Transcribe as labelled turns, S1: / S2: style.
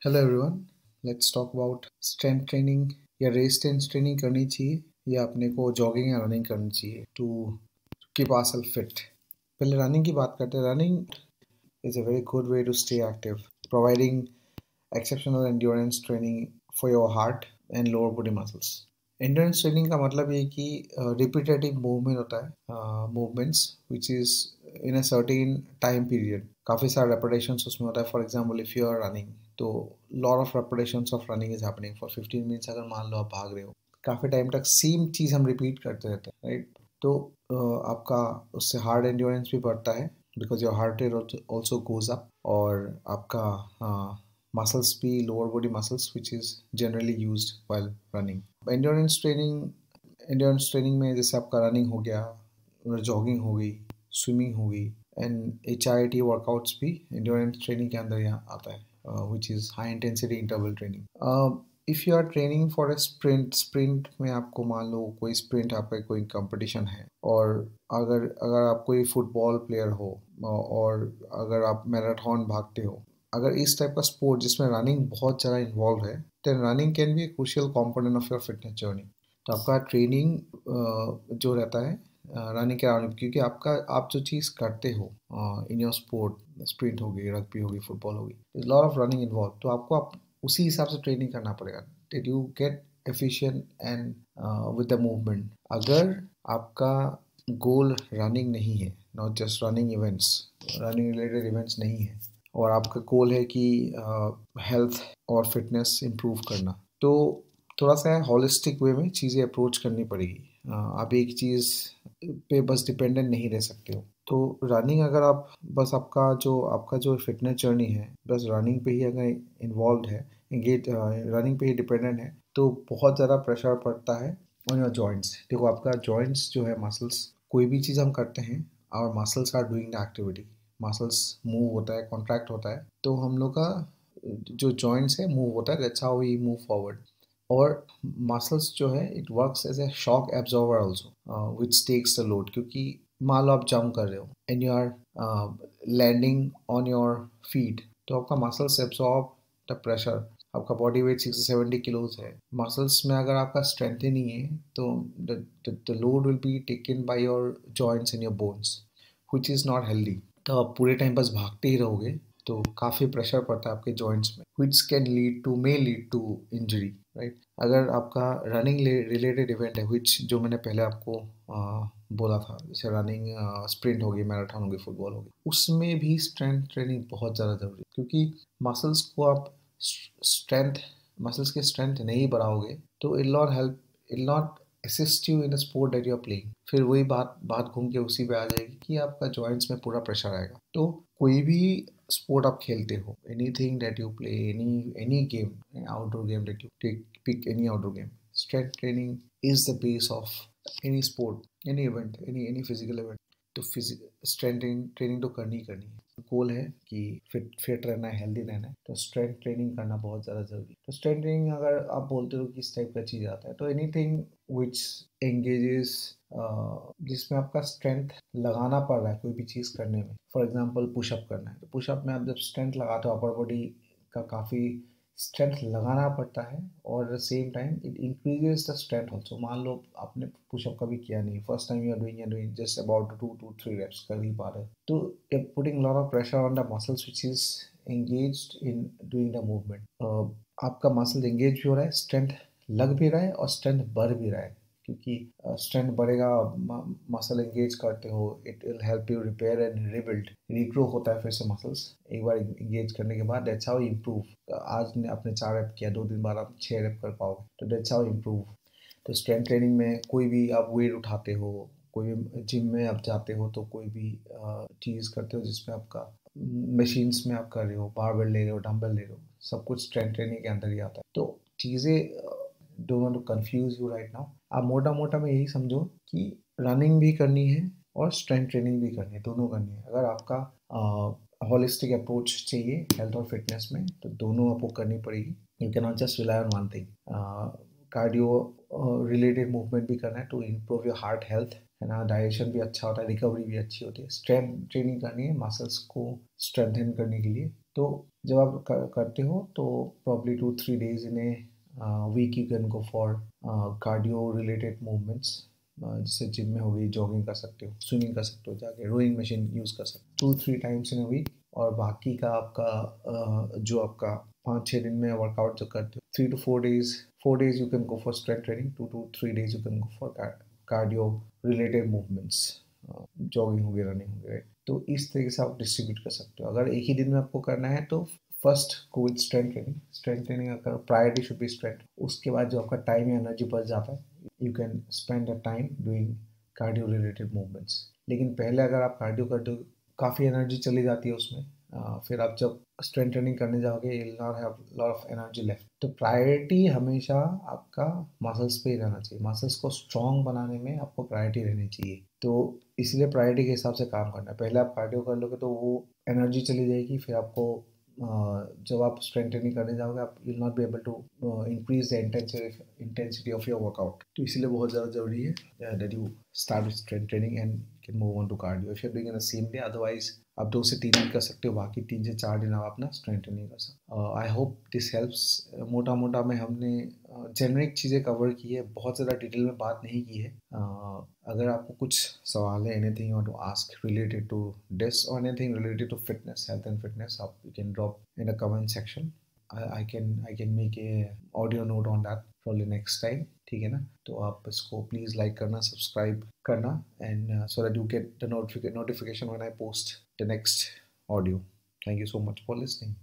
S1: Hello everyone, let's talk about strength training या resistance training करनी चाहिए या अपने को जॉगिंग या रनिंग करनी चाहिए टू कीप आवरसेल्फ फिट। पहले रनिंग की बात करते हैं। Running is a very good way to stay active, providing exceptional endurance training for your heart and lower body muscles. Endurance training का मतलब ये कि रिपीटेटिव मूवमेंट होता है, movements which is in a certain time period. काफ़ी सारे repetitions उसमें होता है। For example if you are running, तो lot of repetitions of running is happening for 15 minutes. अगर मान लो आप भाग रहे हो, काफ़ी टाइम तक सेम चीज़ हम रिपीट करते रहते हैं, राइट? तो आपका उससे हार्ट एंड्योरेंस भी बढ़ता है because your heart rate also goes up, और आपका मसल्स भी, lower body muscles which is generally used while running. Endurance training में जैसे आपका रनिंग हो गया, जॉगिंग हो गई, स्विमिंग हो गई, एंड HIIT वर्कआउट्स भी एंड्योरेंस ट्रेनिंग के अंदर यहाँ आता है, which is high intensity interval training. If you are training for a sprint में आपको मान लो कोई स्प्रिंट, आपका कोई कंपटीशन है, और अगर अगर आप कोई फुटबॉल प्लेयर हो, और अगर आप मैराथन भागते हो, अगर इस टाइप का स्पोर्ट जिसमें रनिंग बहुत ज़्यादा इन्वॉल्व है, then running can be a crucial component of your fitness journey. तो आपका ट्रेनिंग जो रहता है रनिंग के अराउंड, क्योंकि आप जो चीज़ करते हो इन योर स्पोर्ट, स्प्रिंट होगी, रग्बी होगी, फुटबॉल होगी, is lot of running involve. तो आपको उसी हिसाब से ट्रेनिंग करना पड़ेगा that you get efficient and with the movement. अगर आपका गोल रनिंग नहीं है, not just running related events नहीं है, और आपका गोल है कि हेल्थ और फिटनेस इम्प्रूव करना, तो थोड़ा सा हॉलिस्टिक वे में चीज़ें अप्रोच करनी पड़ेगी। आप एक चीज़ पे बस डिपेंडेंट नहीं रह सकते हो। तो रनिंग, अगर आप बस आपका जो फिटनेस जर्नी है बस रनिंग पे ही अगर इन्वॉल्व है, एंगेज रनिंग पे ही डिपेंडेंट है, तो बहुत ज़्यादा प्रेशर पड़ता है ऑन योर जॉइंट्स। देखो, आपका जॉइंट्स जो है, मसल्स, कोई भी चीज़ हम करते हैं, और muscles are doing the activity, muscles move होता है, कॉन्ट्रैक्ट होता है, तो हम लोग का जो जॉइंट्स है मूव होता है, that's how we move forward. और मसल्स जो है, it works as a shock absorber also which takes the load. क्योंकि मान लो आप जंप कर रहे हो and you are landing on your feet, तो आपका मसल्स एब्जॉर्ब द प्रेशर। आपका बॉडी वेट 60-70 किलोज है, मसल्स में अगर आपका स्ट्रेंथ ही नहीं है, तो the load will be taken by your joints and your bones, which is not healthy. तो आप पूरे टाइम बस भागते ही रहोगे, तो काफ़ी प्रेशर पड़ता है आपके जॉइंट्स में, which can lead to injury, right? अगर आपका रनिंग रिलेटेड इवेंट है, विच जो मैंने पहले आपको बोला था, जैसे रनिंग, स्प्रिंट होगी, मैराथन होगी, फुटबॉल होगी, उसमें भी स्ट्रेंथ ट्रेनिंग बहुत ज़्यादा ज़रूरी है। क्योंकि मसल्स को आप स्ट्रेंथ मसल्स के स्ट्रेंथ नहीं बढ़ाओगे, तो it not assist you in the sport that you are playing. फिर वही बात घूम के उसी पे आ जाएगी कि आपका जॉइंट्स में पूरा प्रेशर आएगा। तो कोई भी स्पोर्ट आप खेलते हो, anything that you play, any game, outdoor game that you take, pick any outdoor game, strength training is the base of any sport, any event, any physical event. तो स्ट्रेंथ ट्रेनिंग तो करनी ही करनी है। गोल है कि फिट रहना है, healthy रहना है, तो स्ट्रेंथ ट्रेनिंग करना बहुत ज़्यादा ज़रूरी है। तो स्ट्रेंथ ट्रेनिंग, अगर आप बोलते हो किस टाइप का चीज़ आता है, तो एनीथिंग विच एंगेजेस, जिसमें आपका स्ट्रेंथ लगाना पड़ रहा है कोई भी चीज़ करने में। फॉर एग्जांपल पुशअप करना है, तो पुशअप में आप जब स्ट्रेंथ लगाते हो, अपर बॉडी का काफ़ी स्ट्रेंथ लगाना पड़ता है, और at the same time it increases the strength also. मान लो आपने पुशअप कभी किया नहीं, first time you are doing just about 2 to 3 reps कर ही पा रहे हो, तो you're putting lot of pressure on the muscles which is engaged in doing the movement। आपका मसल एंगेज भी हो रहा है, स्ट्रेंथ लग भी रहा है, और स्ट्रेंथ बढ़ भी रहा है। क्योंकि स्ट्रेंथ बढ़ेगा, मसल एंगेज करते हो, it will help you repair and rebuild, regrow होता है फिर से मसल्स एक बार एंगेज करने के बाद। That's how improve. आज ने आपने 4 रेप किया, 2 दिन बाद आप 6 रेप कर पाओगे, तो दैट्स हाउ इम्प्रूव। तो स्ट्रेंथ ट्रेनिंग में कोई भी आप वेट उठाते हो, कोई भी जिम में आप जाते हो, तो कोई भी चीज़ करते हो जिसमें आपका मशीन्स में आप कर रहे हो, बारबेल ले रहे हो, डंबल ले रहे हो, सब कुछ स्ट्रेंथ ट्रेनिंग के अंदर ही आता है। तो चीज़ें don't want to confuse you right now. आप मोटा मोटा में यही समझो कि रनिंग भी करनी है और स्ट्रेंथ ट्रेनिंग भी करनी है, दोनों करनी है। अगर आपका होलिस्टिक अप्रोच चाहिए हेल्थ और फिटनेस में, तो दोनों आपको करनी पड़ेगी। You can not just rely on one thing. Cardio related movement भी करना है to improve your heart health, है ना, डाइजेशन भी अच्छा होता है, रिकवरी भी अच्छी होती है। स्ट्रेंथ ट्रेनिंग करनी है मसल्स को स्ट्रेंथन करने के लिए, तो जब आप करते हो तो probably 2-3 days in a week you can go for cardio related movements, जैसे जिम में हो गई, जॉगिंग कर सकते हो, स्विमिंग कर सकते हो, जाके रोइंग मशीन यूज़ कर सकते हो 2-3 times इन अ वीक। और बाकी का आपका जो आपका 5-6 दिन में वर्कआउट जो करते हो, 3 to 4 days, 4 days you can go for strength training, 2 to 3 days you can go for cardio related movements, jogging हो गई, रनिंग हो गई। तो इस तरीके से आप डिस्ट्रीब्यूट कर सकते हो। अगर एक ही दिन में आपको करना है तो first go with strength training. Strength training अगर प्रायोरिटी शुड बी स्ट्रेंथ, उसके बाद जो आपका टाइम या एनर्जी बच जाता है you can spend the time doing cardio related movements. लेकिन पहले अगर आप कार्डियो करते हो, काफ़ी एनर्जी चली जाती है उसमें, फिर आप जब स्ट्रेंथ ट्रेनिंग करने जाओगे you will not have lot of energy left. तो प्रायोरिटी हमेशा आपका मसल्स पे ही रहना चाहिए। मसल्स को स्ट्रॉन्ग बनाने में आपको प्रायोरिटी रहनी चाहिए। तो इसलिए प्रायोरिटी के हिसाब से काम करना है। पहले आप कार्डियो कर लोगे तो वो एनर्जी चली जाएगी, फिर आपको जब आप स्ट्रेंथ ट्रेनिंग करने जाओगे आप will not be able to increase the intensity of your workout. तो इसीलिए बहुत ज़्यादा जरूरी है that you start with strength training and can move on to cardio if you are doing in the same day. Otherwise आप 2 से 3 दिन कर सकते हो, बाकी 3 से 4 दिन आप अपना स्ट्रेंथ ट्रेनिंग कर सकते हो। I hope this helps. मोटा मोटा में हमने जेनरिक चीज़ें कवर की है, बहुत ज़्यादा डिटेल में बात नहीं की है। अगर आपको कुछ सवाल है, anything you want to ask related to this और anything related to fitness, health and fitness, आप you can drop in the comment section. I can make a audio note on that for the next time, ठीक है ना। तो आप इसको please like करना, subscribe करना, and so that you get the notification when I post the next audio. Thank you so much for listening.